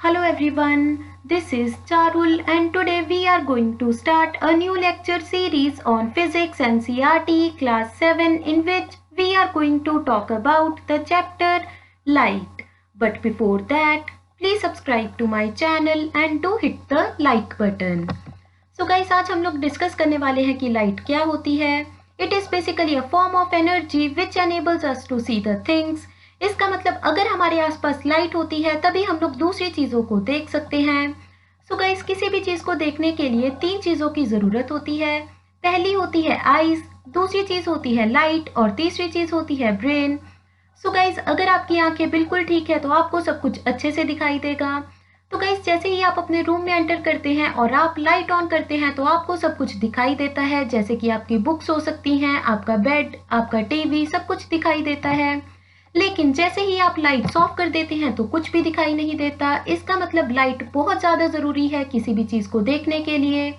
Hello everyone, this is Charul and today we are going to start a new lecture series on Physics NCERT class 7 in which we are going to talk about the chapter Light. But before that, please subscribe to my channel and do hit the like button. So guys, आज हम लोग discuss करने वाले हैं कि light क्या होती है. It is basically a form of energy which enables us to see the things. इसका मतलब अगर हमारे आसपास लाइट होती है तभी हम लोग दूसरी चीज़ों को देख सकते हैं. सो गाइस, किसी भी चीज़ को देखने के लिए तीन चीज़ों की ज़रूरत होती है. पहली होती है आइज, दूसरी चीज़ होती है लाइट और तीसरी चीज़ होती है ब्रेन. सो गाइस, अगर आपकी आंखें बिल्कुल ठीक है तो आपको सब कुछ अच्छे से दिखाई देगा. तो गाइस, जैसे ही आप अपने रूम में एंटर करते हैं और आप लाइट ऑन करते हैं तो आपको सब कुछ दिखाई देता है, जैसे कि आपकी बुक्स हो सकती हैं, आपका बेड, आपका टीवी, सब कुछ दिखाई देता है. लेकिन जैसे ही आप लाइट ऑफ कर देते हैं तो कुछ भी दिखाई नहीं देता. इसका मतलब लाइट बहुत ज़्यादा ज़रूरी है किसी भी चीज़ को देखने के लिए.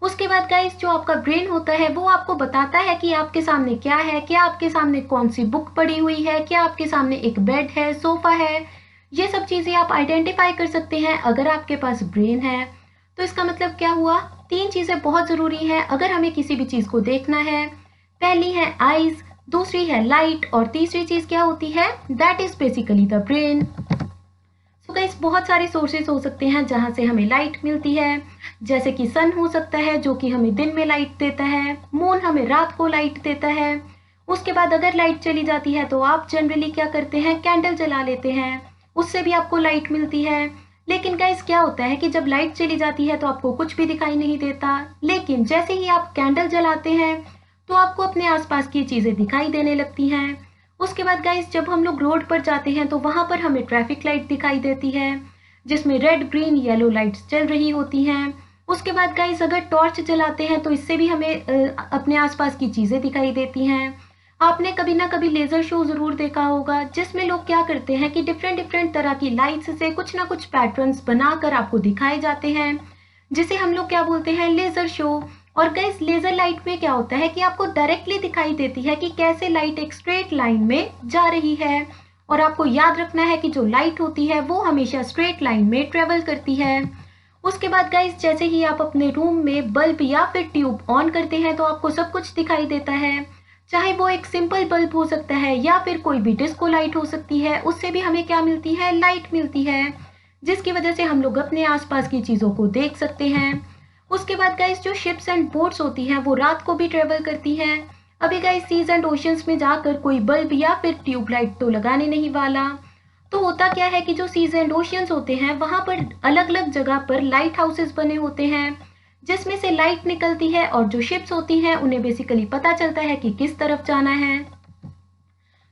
उसके बाद गाइस, जो आपका ब्रेन होता है वो आपको बताता है कि आपके सामने क्या है, क्या आपके सामने कौन सी बुक पड़ी हुई है, क्या आपके सामने एक बेड है, सोफ़ा है. ये सब चीज़ें आप आइडेंटिफाई कर सकते हैं अगर आपके पास ब्रेन है. तो इसका मतलब क्या हुआ, तीन चीज़ें बहुत ज़रूरी हैं अगर हमें किसी भी चीज़ को देखना है. पहली है आइज़, दूसरी है लाइट और तीसरी चीज़ क्या होती है, that is basically the brain. So guys, बहुत सारे सोर्सेज हो सकते हैं जहाँ से हमें लाइट मिलती है, जैसे कि सन हो सकता है जो कि हमें दिन में लाइट देता है, मून हमें रात को लाइट देता है. उसके बाद अगर लाइट चली जाती है तो आप जनरली क्या करते हैं, कैंडल जला लेते हैं, उससे भी आपको लाइट मिलती है. लेकिन गाइस, क्या होता है कि जब लाइट चली जाती है तो आपको कुछ भी दिखाई नहीं देता. लेकिन जैसे ही आप कैंडल जलाते हैं तो आपको अपने आसपास की चीज़ें दिखाई देने लगती हैं. उसके बाद गाइस, जब हम लोग रोड पर जाते हैं तो वहाँ पर हमें ट्रैफिक लाइट दिखाई देती है जिसमें रेड, ग्रीन, येलो लाइट्स चल रही होती हैं. उसके बाद गाइस, अगर टॉर्च जलाते हैं तो इससे भी हमें अपने आसपास की चीज़ें दिखाई देती हैं. आपने कभी ना कभी लेज़र शो ज़रूर देखा होगा जिसमें लोग क्या करते हैं कि डिफरेंट डिफरेंट तरह की लाइट्स से कुछ ना कुछ पैटर्न्स बनाकर आपको दिखाए जाते हैं, जिसे हम लोग क्या बोलते हैं, लेज़र शो. और गाइस, लेजर लाइट में क्या होता है कि आपको डायरेक्टली दिखाई देती है कि कैसे लाइट एक स्ट्रेट लाइन में जा रही है. और आपको याद रखना है कि जो लाइट होती है वो हमेशा स्ट्रेट लाइन में ट्रेवल करती है. उसके बाद गाइस, जैसे ही आप अपने रूम में बल्ब या फिर ट्यूब ऑन करते हैं तो आपको सब कुछ दिखाई देता है, चाहे वो एक सिंपल बल्ब हो सकता है या फिर कोई भी डिस्को लाइट हो सकती है. उससे भी हमें क्या मिलती है, लाइट मिलती है, जिसकी वजह से हम लोग अपने आसपास की चीज़ों को देख सकते हैं. उसके बाद गाइस, जो शिप्स एंड बोट्स होती हैं वो रात को भी ट्रेवल करती हैं. अभी गाइस, सीज एंड ओशंस में जाकर कोई बल्ब या फिर ट्यूबलाइट तो लगाने नहीं वाला. तो होता क्या है कि जो सीज एंड ओशंस होते हैं वहाँ पर अलग अलग जगह पर लाइट हाउसेस बने होते हैं जिसमें से लाइट निकलती है और जो शिप्स होती हैं उन्हें बेसिकली पता चलता है कि किस तरफ जाना है.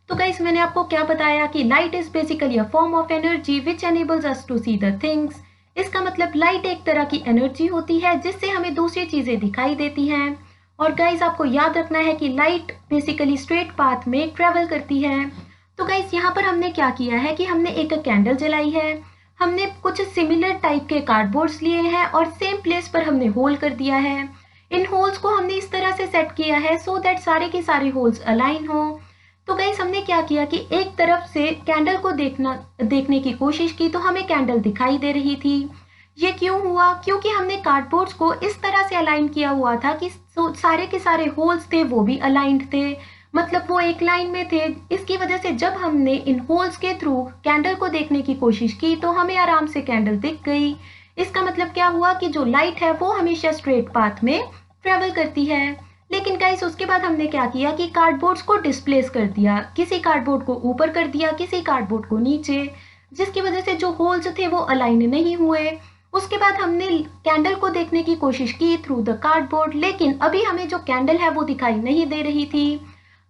तो गाइस, मैंने आपको क्या बताया कि light is basically a form of energy which enables us to see the things. इसका मतलब लाइट एक तरह की एनर्जी होती है जिससे हमें दूसरी चीज़ें दिखाई देती हैं. और गाइस, आपको याद रखना है कि लाइट बेसिकली स्ट्रेट पाथ में ट्रेवल करती है. तो गाइस, यहाँ पर हमने क्या किया है कि हमने एक कैंडल जलाई है, हमने कुछ सिमिलर टाइप के कार्डबोर्ड्स लिए हैं और सेम प्लेस पर हमने होल कर दिया है. इन होल्स को हमने इस तरह से सेट किया है सो दैट सारे के सारे होल्स अलाइन हो. तो गाइस, हमने क्या किया कि एक तरफ से कैंडल को देखने की कोशिश की तो हमें कैंडल दिखाई दे रही थी. ये क्यों हुआ, क्योंकि हमने कार्डबोर्ड्स को इस तरह से अलाइन किया हुआ था कि सारे के सारे होल्स थे वो भी अलाइंड थे, मतलब वो एक लाइन में थे. इसकी वजह से जब हमने इन होल्स के थ्रू कैंडल को देखने की कोशिश की तो हमें आराम से कैंडल दिख गई. इसका मतलब क्या हुआ कि जो लाइट है वो हमेशा स्ट्रेट पाथ में ट्रेवल करती है. लेकिन गाइस, उसके बाद हमने क्या किया कि कार्डबोर्ड्स को डिस्प्लेस कर दिया, किसी कार्डबोर्ड को ऊपर कर दिया, किसी कार्डबोर्ड को नीचे, जिसकी वजह से जो होल्स थे वो अलाइन नहीं हुए. उसके बाद हमने कैंडल को देखने की कोशिश की थ्रू द कार्डबोर्ड, लेकिन अभी हमें जो कैंडल है वो दिखाई नहीं दे रही थी.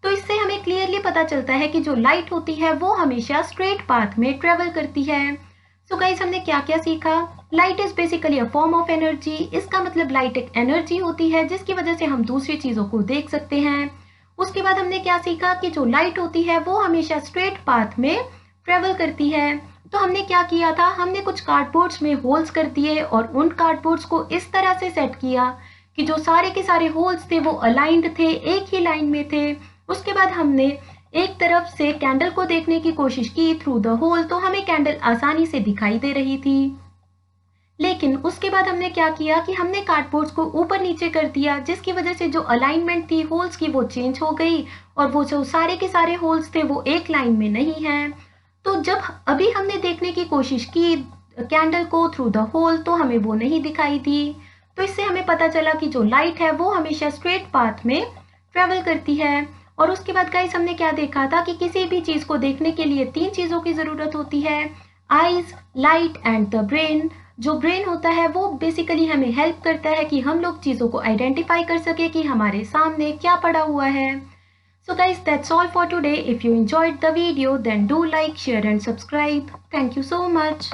तो इससे हमें क्लियरली पता चलता है कि जो लाइट होती है वो हमेशा स्ट्रेट पाथ में ट्रेवल करती है. सो गाइस, हमने क्या क्या सीखा, light is basically a form of energy. इसका मतलब लाइट एक एनर्जी होती है जिसकी वजह से हम दूसरी चीज़ों को देख सकते हैं. उसके बाद हमने क्या सीखा कि जो लाइट होती है वो हमेशा स्ट्रेट पाथ में ट्रेवल करती है. तो हमने क्या किया था, हमने कुछ कार्डबोर्ड्स में होल्स कर दिए और उन कार्डबोर्ड्स को इस तरह से सेट किया कि जो सारे के सारे होल्स थे वो अलाइंड थे, एक ही लाइन में थे. उसके बाद हमने एक तरफ से कैंडल को देखने की कोशिश की थ्रू द होल, तो हमें कैंडल आसानी से दिखाई दे रही थी। लेकिन उसके बाद हमने क्या किया कि हमने कार्डबोर्ड्स को ऊपर नीचे कर दिया, जिसकी वजह से जो अलाइनमेंट थी होल्स की वो चेंज हो गई और वो जो सारे के सारे होल्स थे वो एक लाइन में नहीं हैं। तो जब अभी हमने देखने की कोशिश की कैंडल को थ्रू द होल, तो हमें वो नहीं दिखाई दी। तो इससे हमें पता चला कि जो लाइट है वो हमेशा स्ट्रेट पाथ में ट्रेवल करती है। और उसके बाद गाइस हमने क्या देखा था कि किसी भी चीज़ को देखने के लिए 3 चीज़ों की ज़रूरत होती है, eyes, light and the brain. जो ब्रेन होता है वो बेसिकली हमें हेल्प करता है कि हम लोग चीज़ों को आइडेंटिफाई कर सके कि हमारे सामने क्या पड़ा हुआ है। So guys, that's all for today. If you enjoyed the video, then do like, share and subscribe. Thank you so much.